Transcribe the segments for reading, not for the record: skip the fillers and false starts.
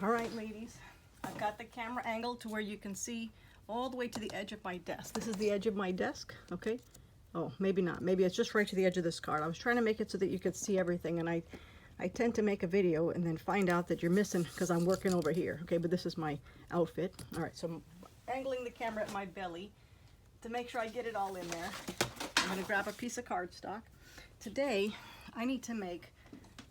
All right, ladies, I've got the camera angled to where you can see all the way to the edge of my desk. This is the edge of my desk, okay? Oh, maybe not. Maybe it's just right to the edge of this card. I was trying to make it so that you could see everything, and I tend to make a video and then find out that you're missing because I'm working over here, okay? But this is my outfit. All right, so I'm angling the camera at my belly to make sure I get it all in there. I'm going to grab a piece of cardstock. Today, I need to make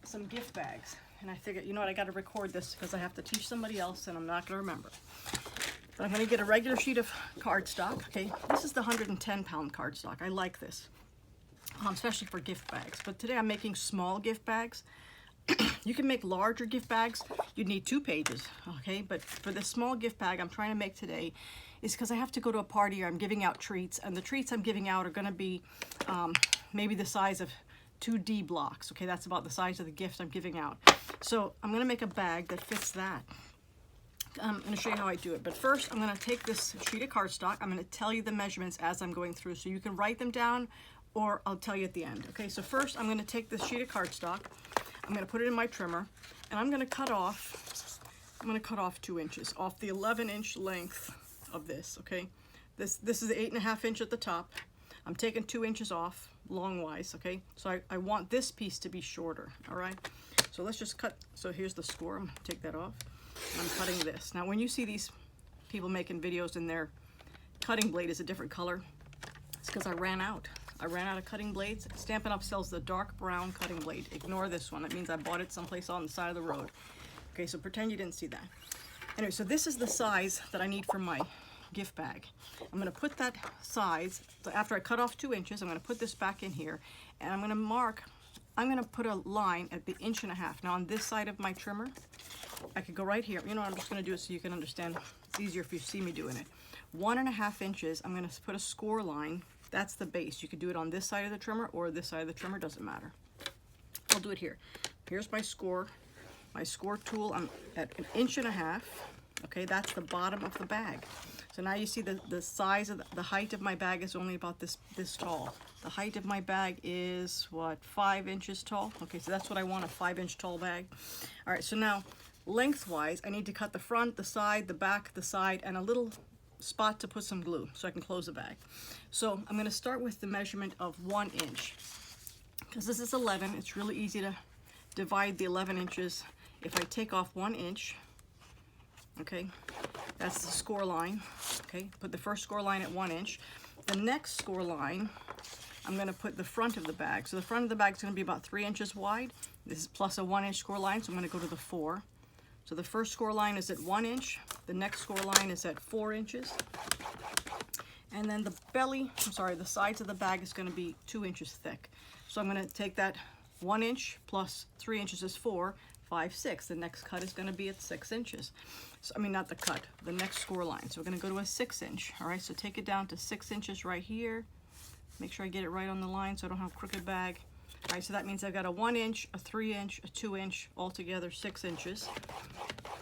some gift bags. And I figured, you know what, I got to record this because I have to teach somebody else and I'm not going to remember. But I'm going to get a regular sheet of cardstock, okay? This is the 110-pound cardstock. I like this, especially for gift bags. But today I'm making small gift bags. You can make larger gift bags. You'd need 2 pages, okay? But for this small gift bag I'm trying to make today is because I have to go to a party or I'm giving out treats. And the treats I'm giving out are going to be maybe the size of 2 D blocks, okay? That's about the size of the gift I'm giving out. So I'm going to make a bag that fits that. I'm going to show you how I do it. But first, I'm going to take this sheet of cardstock. I'm going to tell you the measurements as I'm going through. So you can write them down or I'll tell you at the end. Okay, so first I'm going to take this sheet of cardstock. I'm going to put it in my trimmer. And I'm going to cut off 2 inches off the 11-inch length of this, okay? This is 8.5 inch at the top. I'm taking 2 inches off long-wise, okay? So I want this piece to be shorter, all right? So let's just cut. So here's the score. I'm going to take that off. I'm cutting this. Now, when you see these people making videos and their cutting blade is a different color, it's because I ran out. I ran out of cutting blades. Stampin' Up sells the dark brown cutting blade. Ignore this one. That means I bought it someplace on the side of the road. Okay, so pretend you didn't see that. Anyway, so this is the size that I need for my gift bag. I'm going to put that size, so after I cut off 2 inches, I'm going to put this back in here, and I'm going to put a line at the 1.5 inches. Now on this side of my trimmer, I could go right here. You know what, I'm just going to do it so you can understand. It's easier if you see me doing it. 1.5 inches, I'm going to put a score line. That's the base. You could do it on this side of the trimmer or this side of the trimmer, doesn't matter. I'll do it here. Here's my score tool. I'm at 1.5 inches. Okay, that's the bottom of the bag. So now you see the size of the height of my bag is only about this tall. The height of my bag is, what, 5 inches tall? Okay, so that's what I want, a 5-inch tall bag. All right, so now lengthwise, I need to cut the front, the side, the back, the side, and a little spot to put some glue so I can close the bag. So I'm going to start with the measurement of 1 inch. Because this is 11, it's really easy to divide the 11 inches. If I take off 1 inch, okay, that's the score line. Okay, put the first score line at 1 inch. The next score line, I'm going to put the front of the bag. So the front of the bag is going to be about 3 inches wide. This is plus a 1 inch score line, so I'm going to go to the 4. So the first score line is at 1 inch. The next score line is at 4 inches. And then the the sides of the bag is going to be 2 inches thick. So I'm going to take that 1 inch plus 3 inches is 4, 5, 6. The next cut is going to be at 6 inches. So, I mean, not the cut, the next score line. So we're going to go to a 6 inch. All right, so take it down to 6 inches right here. Make sure I get it right on the line so I don't have a crooked bag. All right, so that means I've got a 1 inch, a 3 inch, a 2 inch, altogether 6 inches.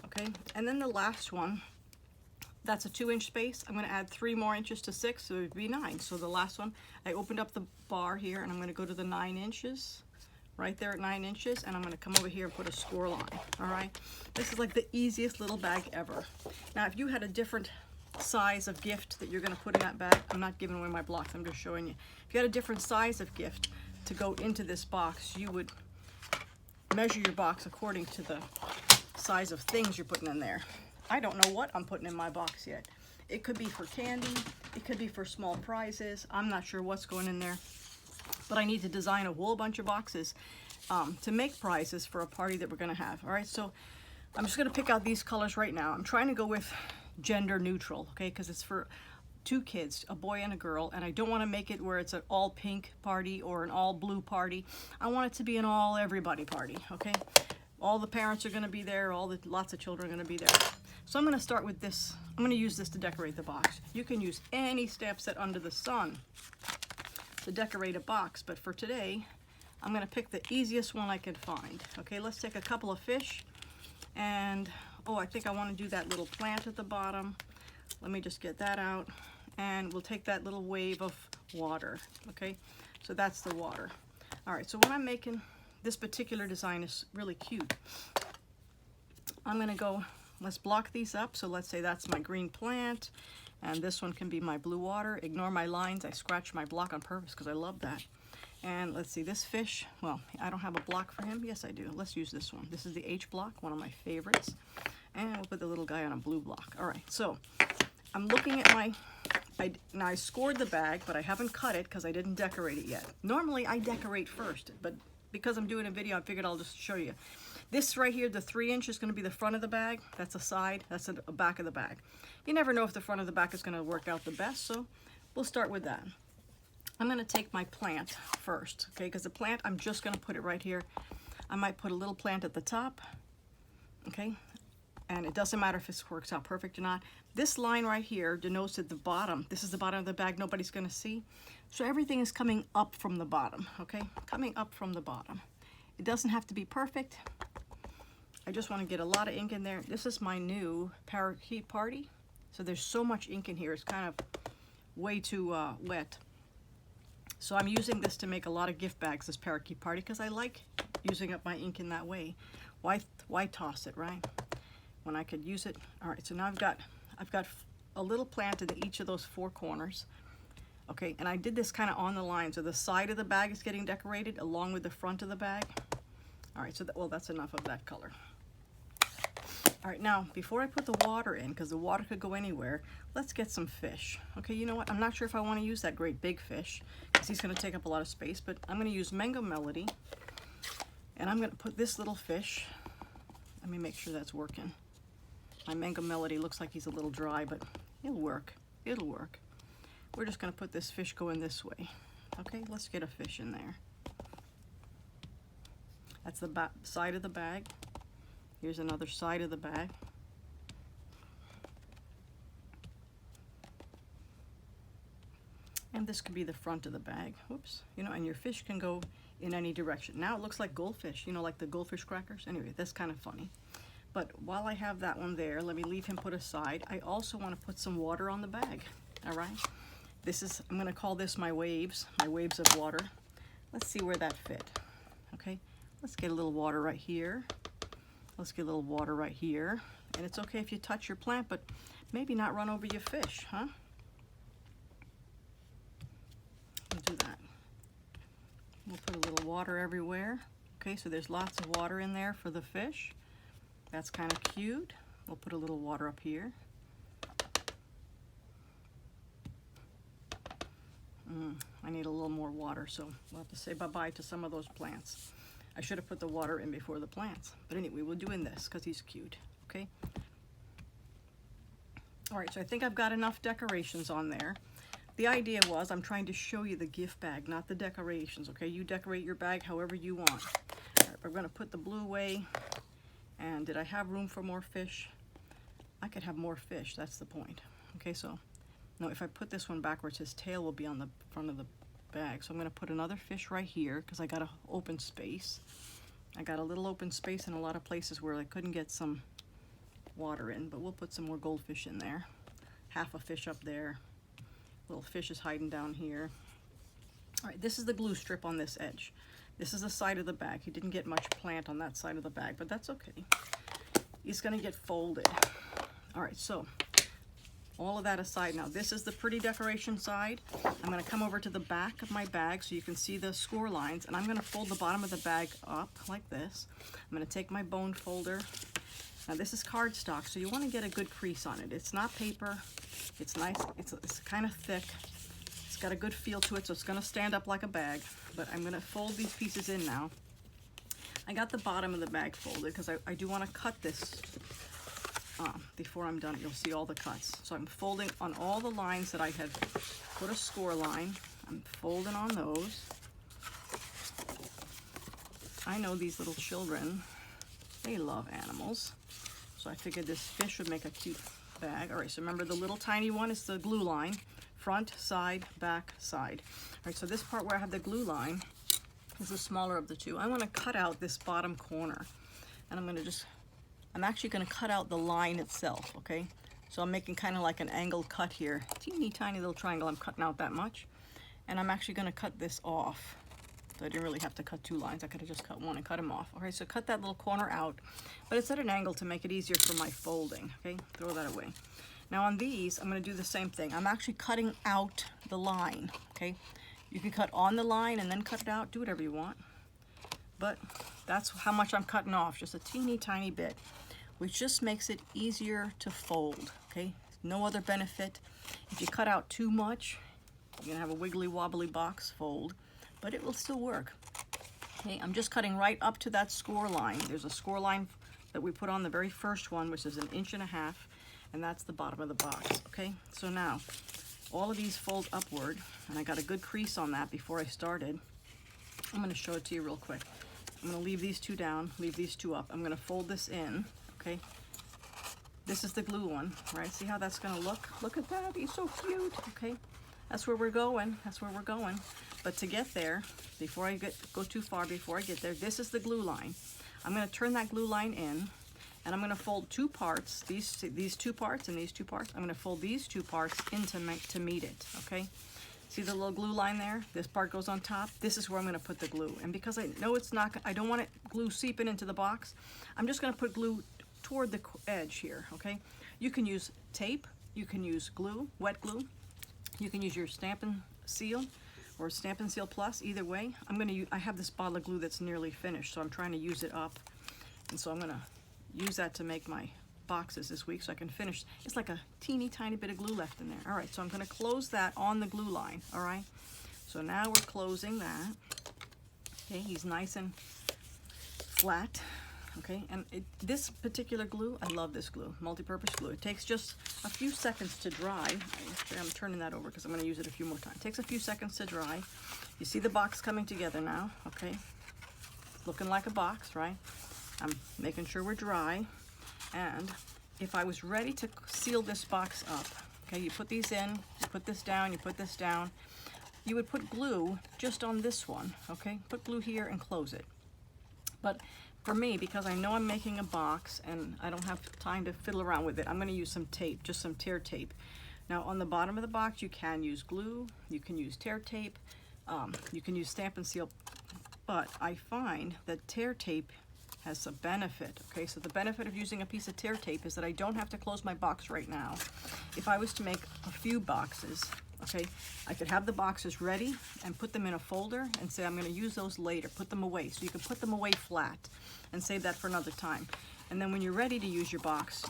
Okay, and then the last one, that's a 2 inch space. I'm going to add 3 more inches to 6, so it would be 9. So the last one, I opened up the bar here and I'm going to go to the 9 inches. Right there at 9 inches, and I'm going to come over here and put a score line. All right, this is like the easiest little bag ever. Now, if you had a different size of gift that you're going to put in that bag, I'm not giving away my blocks, I'm just showing you. If you had a different size of gift to go into this box, you would measure your box according to the size of things you're putting in there. I don't know what I'm putting in my box yet. It could be for candy, it could be for small prizes. I'm not sure what's going in there. But I need to design a whole bunch of boxes to make prizes for a party that we're going to have. All right, so I'm just going to pick out these colors right now. I'm trying to go with gender neutral, okay, because it's for 2 kids, a boy and a girl, and I don't want to make it where it's an all pink party or an all blue party. I want it to be an all everybody party, okay? All the parents are going to be there, lots of children are going to be there. So I'm going to start with this. I'm going to use this to decorate the box. You can use any stamp set under the sun to decorate a box, but for today I'm going to pick the easiest one I can find. Okay, let's take a couple of fish, and oh, I think I want to do that little plant at the bottom. Let me just get that out, and we'll take that little wave of water. Okay, so that's the water. All right, so when I'm making this particular design is really cute. I'm gonna go, let's block these up. So let's say that's my green plant, and this one can be my blue water. Ignore my lines, I scratched my block on purpose because I love that. And let's see, this fish, well, I don't have a block for him. Yes, I do. Let's use this one. This is the H block, one of my favorites. And we'll put the little guy on a blue block. All right, so I'm looking at my, now I scored the bag, but I haven't cut it because I didn't decorate it yet. Normally I decorate first, but because I'm doing a video, I figured I'll just show you. This right here, the 3" is going to be the front of the bag. That's a side. That's the back of the bag. You never know if the front of the back is going to work out the best, so we'll start with that. I'm going to take my plant first, okay, because the plant, I'm just going to put it right here. I might put a little plant at the top, okay, and it doesn't matter if this works out perfect or not. This line right here denotes at the bottom. This is the bottom of the bag, nobody's going to see. So everything is coming up from the bottom, okay, coming up from the bottom. It doesn't have to be perfect. I just want to get a lot of ink in there. This is my new parakeet party. So there's so much ink in here, it's kind of way too wet. So I'm using this to make a lot of gift bags, this parakeet party, because I like using up my ink in that way. Why toss it, right? When I could use it. All right, so now I've got a little plant in each of those 4 corners. Okay, and I did this kind of on the line, so the side of the bag is getting decorated along with the front of the bag. All right, so well, that's enough of that color. All right, now, before I put the water in, because the water could go anywhere, let's get some fish. Okay, you know what? I'm not sure if I want to use that great big fish, because he's going to take up a lot of space, but I'm going to use Mango Melody, and I'm going to put this little fish. Let me make sure that's working. My Mango Melody looks like he's a little dry, but it'll work. It'll work. We're just going to put this fish going this way. Okay, let's get a fish in there. That's the back side of the bag. Here's another side of the bag. And this could be the front of the bag. Whoops. You know, and your fish can go in any direction. Now it looks like goldfish, you know, like the goldfish crackers. Anyway, that's kind of funny. But while I have that one there, let me leave him put aside. I also want to put some water on the bag. All right. This is, I'm going to call this my waves of water. Let's see where that fit. Okay. Let's get a little water right here. Let's get a little water right here. And it's okay if you touch your plant, but maybe not run over your fish, huh? We'll do that. We'll put a little water everywhere. Okay, so there's lots of water in there for the fish. That's kind of cute. We'll put a little water up here. I need a little more water, so we'll have to say bye-bye to some of those plants. I should have put the water in before the plants. But anyway, we're doing this because he's cute, okay? All right, so I think I've got enough decorations on there. The idea was I'm trying to show you the gift bag, not the decorations, okay? You decorate your bag however you want. All right, we're gonna put the blue away. And did I have room for more fish? I could have more fish, that's the point. Okay, so, no, if I put this one backwards, his tail will be on the front of the bag. So I'm gonna put another fish right here because I got an open space. I got a little open space in a lot of places where I couldn't get some water in, but we'll put some more goldfish in there. Half a fish up there. Little fish is hiding down here. All right, this is the glue strip on this edge. This is the side of the bag. He didn't get much plant on that side of the bag, but that's okay. He's gonna get folded. All right, so all of that aside now, this is the pretty decoration side. I'm gonna come over to the back of my bag so you can see the score lines, and I'm gonna fold the bottom of the bag up like this. I'm gonna take my bone folder. Now this is cardstock, so you wanna get a good crease on it. It's not paper, it's nice, it's kind of thick. It's got a good feel to it, so it's gonna stand up like a bag, but I'm gonna fold these pieces in now. I got the bottom of the bag folded because I do wanna cut this before I'm done. You'll see all the cuts. So I'm folding on all the lines that I had put a score line. I'm folding on those. I know these little children, they love animals. So I figured this fish would make a cute bag. All right, so remember the little tiny one is the glue line. Front, side, back, side. All right, so this part where I have the glue line is the smaller of the two. I want to cut out this bottom corner. And I'm actually going to cut out the line itself, okay? So I'm making kind of like an angled cut here. Teeny tiny little triangle. I'm cutting out that much. And I'm actually going to cut this off. So I didn't really have to cut 2 lines. I could have just cut 1 and cut them off. All right, so cut that little corner out, but it's at an angle to make it easier for my folding, okay? Throw that away. Now on these, I'm gonna do the same thing. I'm actually cutting out the line, okay? You can cut on the line and then cut it out, do whatever you want. But that's how much I'm cutting off, just a teeny tiny bit, which just makes it easier to fold, okay? No other benefit. If you cut out too much, you're gonna have a wiggly wobbly box fold, but it will still work. Okay, I'm just cutting right up to that score line. There's a score line that we put on the very first one, which is 1.5 inches, and that's the bottom of the box, okay? So now, all of these fold upward, and I got a good crease on that before I started. I'm gonna show it to you real quick. I'm gonna leave these 2 down, leave these 2 up. I'm gonna fold this in, okay? This is the glue one, right? See how that's gonna look? Look at that, he's so cute, okay? That's where we're going, that's where we're going. But to get there, before I go too far, before I get there, this is the glue line. I'm gonna turn that glue line in, and I'm gonna fold 2 parts, these 2 parts and these 2 parts. I'm gonna fold these 2 parts in to meet it, okay? See the little glue line there? This part goes on top. This is where I'm gonna put the glue. And because I know it's not, I don't want it glue seeping into the box, I'm just gonna put glue toward the edge here, okay? You can use tape, you can use glue, wet glue, you can use your Stampin' Seal or Stampin' Seal Plus, either way. I have this bottle of glue that's nearly finished, so I'm trying to use it up. And so I'm gonna use that to make my boxes this week so I can finish. It's like a teeny tiny bit of glue left in there. All right, so I'm gonna close that on the glue line, all right? So now we're closing that. Okay, he's nice and flat. Okay, and this particular glue, I love this glue, multi-purpose glue. It takes just a few seconds to dry. I'm turning that over because I'm going to use it a few more times. It takes a few seconds to dry. You see the box coming together now, okay? Looking like a box, right? I'm making sure we're dry. And if I was ready to seal this box up, okay, you put these in, you put this down, you put this down. You would put glue just on this one, okay? Put glue here and close it. But for me, because I know I'm making a box and I don't have time to fiddle around with it, I'm going to use some tape, just some tear tape. Now on the bottom of the box you can use glue, you can use tear tape, you can use Stampin' Seal, but I find that tear tape has a benefit, okay? So the benefit of using a piece of tear tape is that I don't have to close my box right now. If I was to make a few boxes, okay, I could have the boxes ready and put them in a folder and say I'm going to use those later, put them away. So you can put them away flat and save that for another time. And then when you're ready to use your box,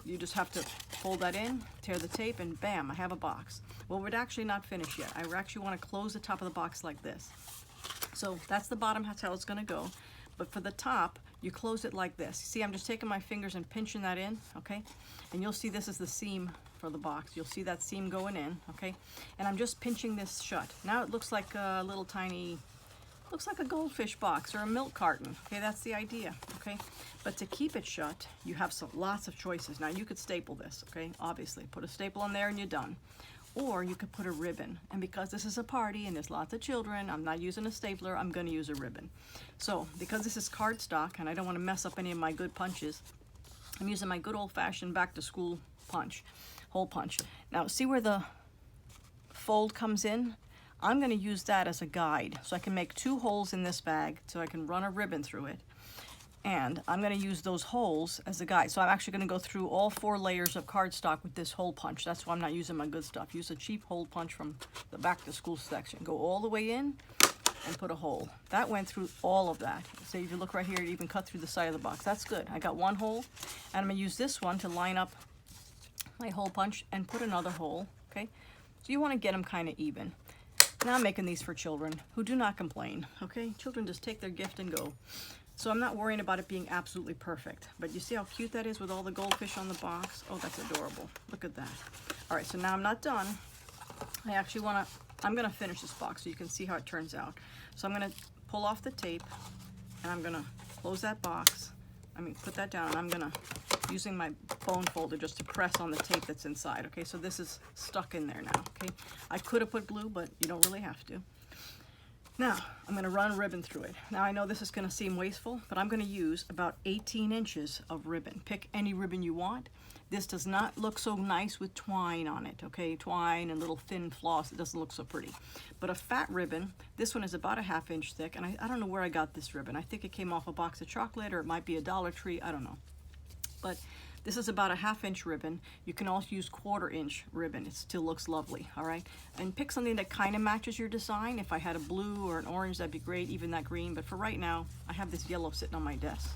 you just have to fold that in, tear the tape, and bam, I have a box. Well, we're actually not finished yet. I actually want to close the top of the box like this. So that's the bottom, that's how it's going to go. But for the top, you close it like this. See, I'm just taking my fingers and pinching that in, okay? And you'll see this is the seam for the box. You'll see that seam going in, okay? And I'm just pinching this shut. Now it looks like a little tiny, looks like a goldfish box or a milk carton, okay? That's the idea, okay? But to keep it shut, you have lots of choices. Now you could staple this, okay? Obviously, put a staple on there and you're done. Or you could put a ribbon. And because this is a party and there's lots of children, I'm not using a stapler, I'm gonna use a ribbon. So, because this is cardstock and I don't wanna mess up any of my good punches, I'm using my good old-fashioned back-to-school punch, hole punch. Now, see where the fold comes in? I'm gonna use that as a guide. So I can make 2 holes in this bag so I can run a ribbon through it. And I'm going to use those holes as a guide. So I'm actually going to go through all 4 layers of cardstock with this hole punch. That's why I'm not using my good stuff. Use a cheap hole punch from the back to school section. Go all the way in and put a hole. That went through all of that. So if you look right here, it even cut through the side of the box. That's good. I got 1 hole, and I'm going to use this one to line up my hole punch and put another hole, okay? So you want to get them kind of even. Now I'm making these for children who do not complain, okay? Children just take their gift and go. So I'm not worrying about it being absolutely perfect. But you see how cute that is with all the goldfish on the box? Oh, that's adorable. Look at that. All right, so now I'm not done. I'm gonna finish this box so you can see how it turns out. So I'm gonna pull off the tape and I'm gonna close that box. Put that down, and I'm gonna, using my bone folder just to press on the tape that's inside, okay? So this is stuck in there now, okay? I could have put glue, but you don't really have to. Now, I'm going to run ribbon through it. Now, I know this is going to seem wasteful, but I'm going to use about 18 inches of ribbon. Pick any ribbon you want. This does not look so nice with twine on it, okay? Twine and little thin floss, it doesn't look so pretty. But a fat ribbon, this one is about a ½ inch thick, and I don't know where I got this ribbon. I think it came off a box of chocolate, or it might be a Dollar Tree, I don't know. But this is about a ½ inch ribbon. You can also use 1/4 inch ribbon. It still looks lovely, all right? And pick something that kind of matches your design. If I had a blue or an orange, that'd be great, even that green. But for right now, I have this yellow sitting on my desk.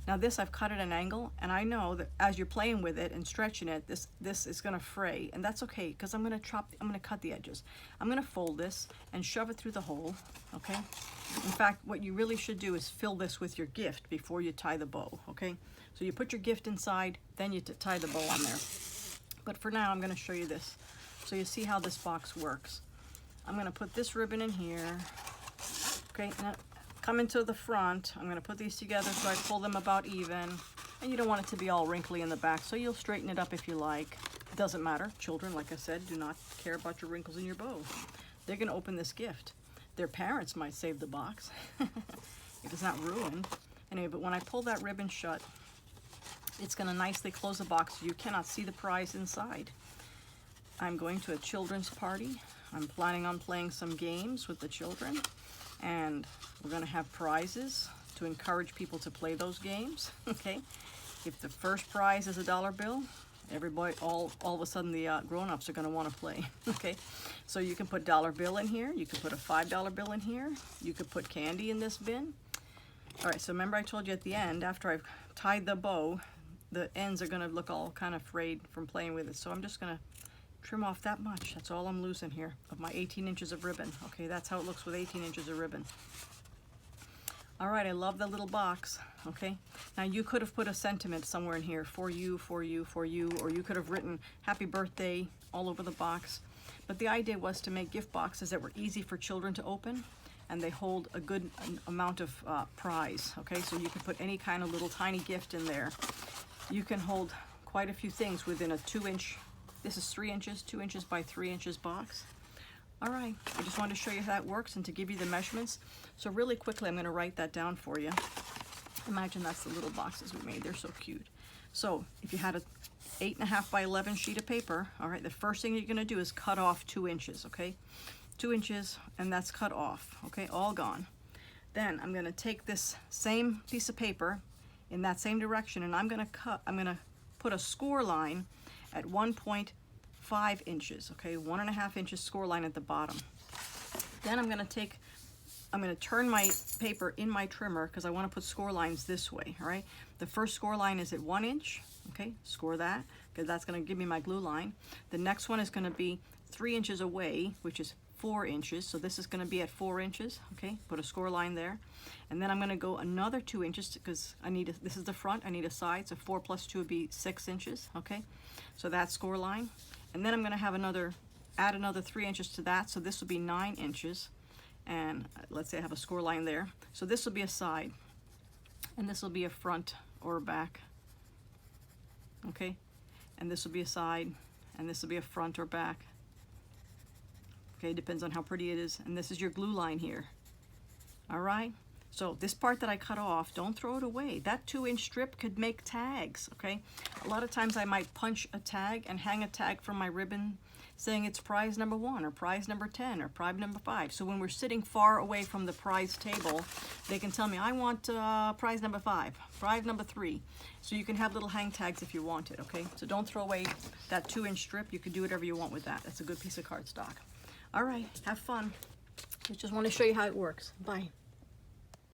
Now this, I've cut at an angle, and I know that as you're playing with it and stretching it, this is gonna fray, and that's okay, because I'm gonna cut the edges. I'm gonna fold this and shove it through the hole, okay? In fact, what you really should do is fill this with your gift before you tie the bow, okay? So you put your gift inside, then you tie the bow on there. But for now, I'm gonna show you this, so you see how this box works. I'm gonna put this ribbon in here, okay? Now, coming to the front, I'm going to put these together so I pull them about even. And you don't want it to be all wrinkly in the back, so you'll straighten it up if you like. It doesn't matter. Children, like I said, do not care about your wrinkles in your bow. They're going to open this gift. Their parents might save the box if it's not ruined. Anyway, but when I pull that ribbon shut, it's going to nicely close the box so you cannot see the prize inside. I'm going to a children's party. I'm planning on playing some games with the children. And we're going to have prizes to encourage people to play those games, okay? If the first prize is a dollar bill, everybody, all of a sudden the grown-ups are going to want to play, okay? So you can put dollar bill in here. You can put a $5 bill in here. You could put candy in this bin. All right, so remember I told you at the end, after I've tied the bow, the ends are going to look all kind of frayed from playing with it. So I'm just going to trim off that much. That's all I'm losing here of my 18 inches of ribbon. Okay, that's how it looks with 18 inches of ribbon. All right, I love the little box, okay? Now you could have put a sentiment somewhere in here, for you, for you, for you, or you could have written happy birthday all over the box. But the idea was to make gift boxes that were easy for children to open, and they hold a good amount of prize, okay? So you can put any kind of little tiny gift in there. You can hold quite a few things within a 2-inch. This is 3 inches, 2 inches by 3 inches box. All right, I just wanted to show you how that works and to give you the measurements. So really quickly, I'm going to write that down for you. Imagine that's the little boxes we made. They're so cute. So if you had a 8.5 by 11 sheet of paper, all right, the first thing you're going to do is cut off 2 inches, okay? 2 inches, and that's cut off, okay? All gone. Then I'm going to take this same piece of paper in that same direction, and I'm going to put a score line at 1.5 inches, okay, 1.5 inches score line at the bottom. Then I'm going to turn my paper in my trimmer because I want to put score lines this way, all right? The first score line is at 1 inch, okay, score that, because that's going to give me my glue line. The next one is going to be 3 inches away, which is 4 inches, so this is going to be at 4 inches, okay, put a score line there. And then I'm going to go another 2 inches because this is the front, I need a side, so 4 plus 2 would be 6 inches, okay? So that's score line. And then I'm going to have add another 3 inches to that, so this will be 9 inches. And let's say I have a score line there. So this will be a side, and this will be a front or back, okay? And this will be a side, and this will be a front or back. Okay, depends on how pretty it is. And this is your glue line here. All right? So this part that I cut off, don't throw it away. That 2-inch strip could make tags, okay? A lot of times I might punch a tag and hang a tag from my ribbon saying it's prize number 1 or prize number 10 or prize number 5. So when we're sitting far away from the prize table, they can tell me, I want prize number 5, prize number 3. So you can have little hang tags if you want it, okay? So don't throw away that 2-inch strip. You can do whatever you want with that. That's a good piece of cardstock. All right, have fun. I just want to show you how it works. Bye.